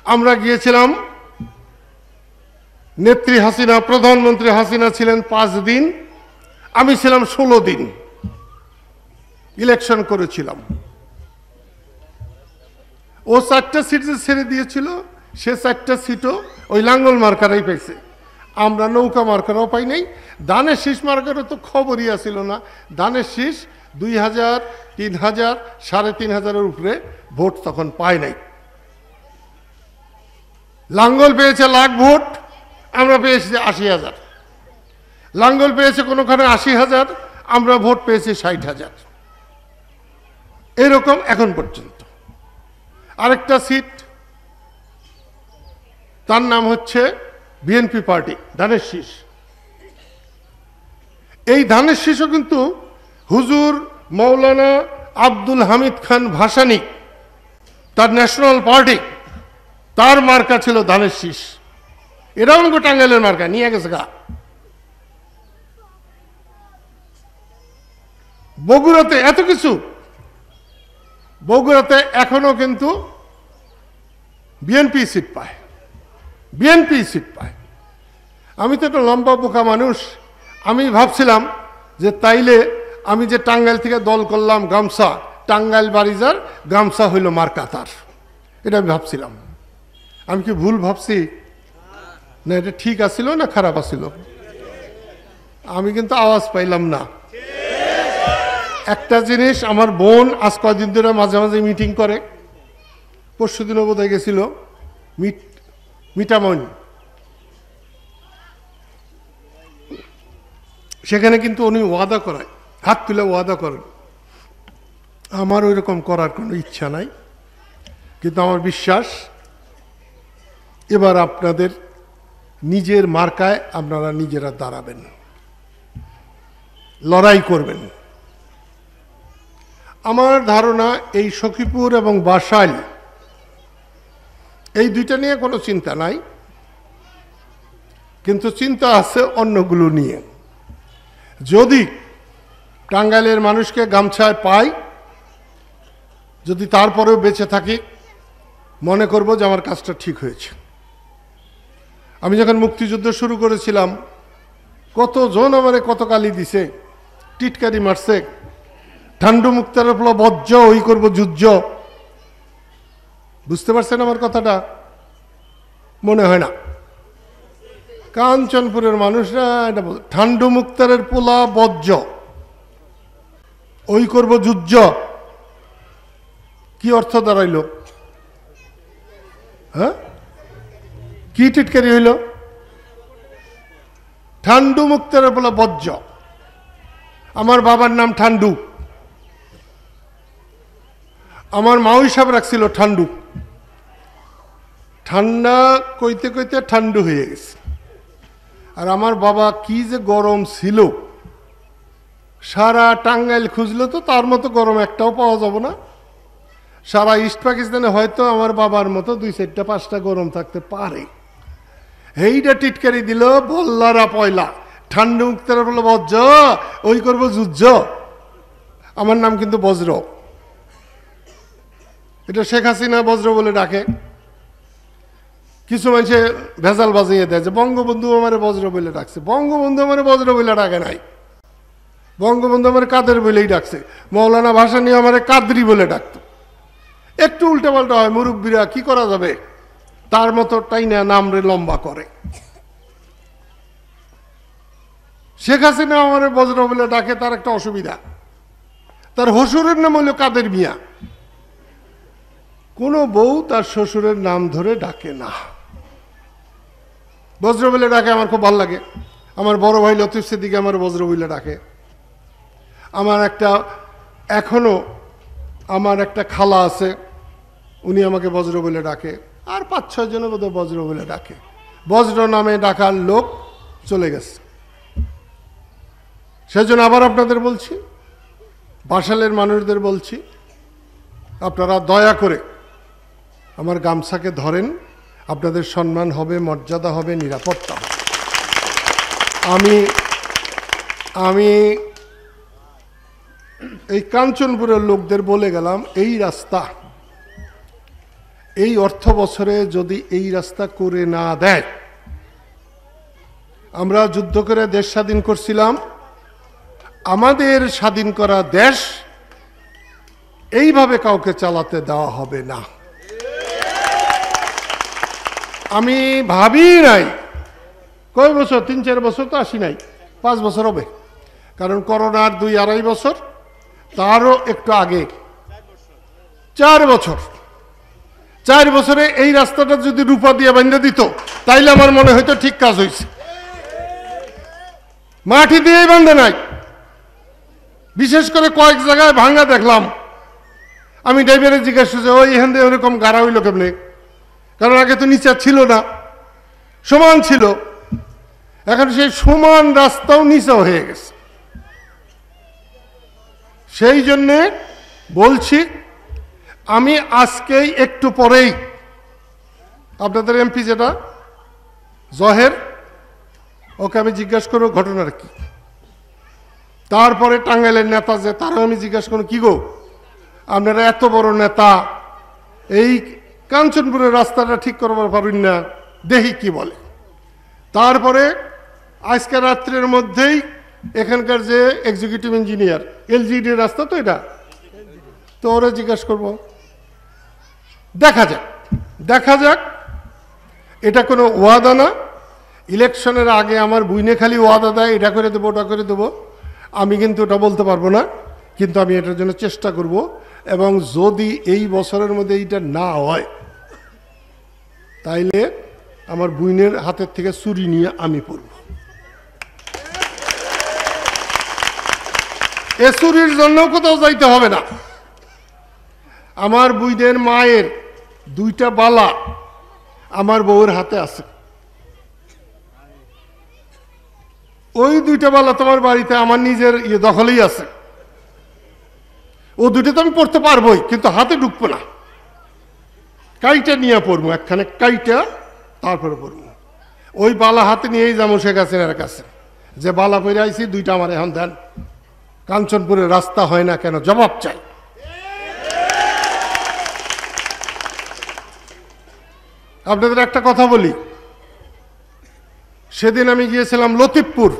আমরা গিয়েছিলাম, নেত্রী হাসিনা, প্রধানমন্ত্রী হাসিনা ছিলেন 5 দিন, আমি ছিলাম 16 দিন, ইলেকশন করেছিলাম। ও 4টা সিট ছেড়ে দিয়েছিল, সে 4টা সিটও ওই লাঙ্গল মার্কারাই পাইছে, আমরা নৌকা মার্কারও পাই নাই। ধানের শীষ মার্কারও তো খবরই আসিল না। ধানের শীষ 2000, 3000, 3500-এর উপরে ভোট তখন পায় নাই। লাঙ্গল পেয়েছে লাখ ভোট, আমরা পেয়েছি 80,000। লাঙ্গল পেয়েছে কোনোখানে 80,000, আমরা ভোট পেয়েছি 60,000। এরকম এখন পর্যন্ত। আরেকটা সিট, তার নাম হচ্ছে বিএনপি পার্টি, ধানের শীষ। এই ধানের শীষও কিন্তু হুজুর মৌলানা আব্দুল হামিদ খান ভাসানী, তার ন্যাশনাল পার্টি, তার মার্কা ছিল ধানের শীষ। এটাও আমাকে টাঙ্গাইলের মার্কা নিয়ে গেছে গা। বগুড়াতে এত কিছু, বগুড়াতে এখনো কিন্তু বিএনপি সিট পায়, বিএনপি সিট পায়। আমি তো একটা লম্বা বোকা মানুষ, আমি ভাবছিলাম যে তাইলে আমি যে টাঙ্গাইল থেকে দল করলাম গামছা, টাঙ্গাইল বাড়িজার গামছা হইল মার্কা তার, এটা আমি ভাবছিলাম। আমি কি ভুল ভাবছি না? এটা ঠিক আছিল না খারাপ আছিল? আমি কিন্তু আওয়াজ পাইলাম না। একটা জিনিস, আমার বোন আজ কয়দিন ধরে মাঝে মাঝে মিটিং করে, পরশু দিনও বোধহয় গেছিল মিটামন, সেখানে কিন্তু উনি ওয়াদা করায়, হাত তুলে ওয়াদা করেন। আমার ওই রকম করার কোনো ইচ্ছা নাই, কিন্তু আমার বিশ্বাস এবার আপনাদের নিজের মার্কায় আপনারা নিজেরা দাঁড়াবেন, লড়াই করবেন। আমার ধারণা এই সখীপুর এবং বাসাইল, এই দুইটা নিয়ে কোনো চিন্তা নাই, কিন্তু চিন্তা আছে অন্যগুলো নিয়ে। যদি টাঙ্গাইলের মানুষকে গামছায় পাই, যদি তারপরেও বেঁচে থাকি, মনে করব যে আমার কাজটা ঠিক হয়েছে। আমি যখন মুক্তিযুদ্ধ শুরু করেছিলাম, কতজন আমারে কত গালি দিছে, টিটকারি মারছে, ঠান্ডু মুক্তারের ফলে বজ্জ, ওই করবো যুদ্ধ। বুঝতে পারছেন আমার কথাটা? মনে হয় না। কাঞ্চনপুরের মানুষরা এটা বল, ঠান্ডু মুক্তারের পোলা বজ্জ, ওই করব যুদ্ধ। কি অর্থ দাঁড়াইল? হ্যাঁ, কি টিটকারি হইল? ঠান্ডু মুক্তারের পোলা বজ্জ। আমার বাবার নাম ঠান্ডু, আমার মাও হিসাব রাখছিল ঠান্ডু। ঠান্ডা কইতে কইতে ঠান্ডু হয়ে গেছে। আর আমার বাবা কি যে গরম ছিল, সারা টাঙ্গাইল খুঁজলো তো তার মতো গরম একটাও পাওয়া যাবে না। সারা ইস্ট পাকিস্তানে হয়তো আমার বাবার মতো 2, 4, 5টা গরম থাকতে পারে। এইটা টিটকারি দিল, বল্লারা পয়লা, ঠান্ডু মুক্তারা বললো বজ্র, ওই করবো যুদ্ধ। আমার নাম কিন্তু বজ্র। এটা শেখ হাসিনা বজ্র বলে ডাকে। কিছু মানুষে ভেজাল বাজিয়ে দেয় যে বঙ্গবন্ধু আমারে বজ্র বলে ডাকছে। বঙ্গবন্ধু আমারে বজ্র বলে ডাকে নাই, বঙ্গবন্ধু আমার কাদের বলেই ডাকছে। মৌলানা ভাসানী আমারে কাদরি বলে ডাকতো। একটু উল্টা পাল্টা হয়, মুরব্বীরা কি করা যাবে, তার মতো তাই না নাম রে লম্বা করে। শেখ হাসিনা আমারে বজ্র বলে ডাকে, তার একটা অসুবিধা, তার হসুরের নাম হলো কাদের মিয়া। কোনো বউ তার শ্বশুরের নাম ধরে ডাকে না, বজ্র বলে ডাকে। আমার খুব ভালো লাগে। আমার বড় ভাই লতিফ সিদ্দিকী আমার বজ্র বলে ডাকে। আমার এখনো আমার একটা খালা আছে, উনি আমাকে বজ্র বলে ডাকে। আর 5-6 জনের বোধ বজ্র বলে ডাকে। বজ্র নামে ডাকার লোক চলে গেছে। সেজন্য আবার আপনাদের বলছি, বাসালের মানুষদের বলছি, আপনারা দয়া করে আমার গামছাকে ধরেন, আপনাদের সম্মান হবে, মর্যাদা হবে, নিরাপত্তা হবে। আমি এই কাঞ্চনপুরের লোকদের বলে গেলাম, এই রাস্তা এই অর্থ বছরে যদি এই রাস্তা করে না দেয়, আমরা যুদ্ধ করে দেশ স্বাধীন করছিলাম, আমাদের স্বাধীন করা দেশ এইভাবে কাউকে চালাতে দেওয়া হবে না। আমি ভাবি নাই, কয় বছর, 3-4 বছর তো আসি নাই, 5 বছর হবে, কারণ করোনার 2-2.5 বছর, তারও একটু আগে 4 বছর। 4 বছরে এই রাস্তাটা যদি রূপা দিয়ে বাঁধে দিত, তাইলে আমার মনে হয়তো ঠিক কাজ হয়েছে। মাটি দিয়েই বাঁধে নাই, বিশেষ করে কয়েক জায়গায় ভাঙা দেখলাম। আমি ড্রাইভারে জিজ্ঞাসা করছি, ওই এখান দিয়ে ওরকম গাড়া হইল কেমনে? কারণ আগে তো নিচে ছিল না, সমান ছিল। এখন সেই সমান রাস্তাও নিচে হয়ে গেছে। সেই জন্যে বলছি, আমি আজকেই একটু পরেই আপনাদের এমপি যেটা জহের, ওকে আমি জিজ্ঞাসা করবো ঘটনাটা কি। তারপরে টাঙ্গাইলের নেতা যে, তারও আমি জিজ্ঞাসা করবো, কি গো আপনারা এত বড় নেতা, এই কাঞ্চনপুরের রাস্তাটা ঠিক করবার পারুন না, দেখি কি বলে। তারপরে আজকে রাত্রের মধ্যেই এখানকার যে এক্সিকিউটিভ ইঞ্জিনিয়ার, এলজিডির রাস্তা তো এটা, তো ওরা জিজ্ঞাসা করবো। দেখা যাক। এটা কোনো ওয়াদা না। ইলেকশনের আগে আমার বুইনে খালি ওয়াদা দেয়, এটা করে দেবো ওটা করে দেবো, আমি কিন্তু ওটা বলতে পারবো না, কিন্তু আমি এটার জন্য চেষ্টা করব। এবং যদি এই বছরের মধ্যে এইটা না হয়, তাইলে আমার বুইনের হাতের থেকে চুরি নিয়ে আমি পড়ব। এ চুরির জন্য কোথাও যাইতে হবে না। আমার বুইনের মায়ের 2টা বালা আমার বউয়ের হাতে আছে। ওই 2টা বালা তোমার বাড়িতে আমার নিজের দখলেই আছে। ও 2টা তো আমি পড়তে পারবোই, কিন্তু হাতে ঢুকবো না। কাইটা নিয়ে পড়বো, একখানে কাইটা, তারপরে পড়বো। ওই বালা হাতে নিয়েই যাবো শেখ হাসিনার কাছে, যে বালা পরে আইছি 2টা আমার এখন দেন, কাঞ্চনপুরের রাস্তা হয় না কেন, জবাব চাই। আপনাদের একটা কথা বলি, সেদিন আমি গিয়েছিলাম লতিফপুর।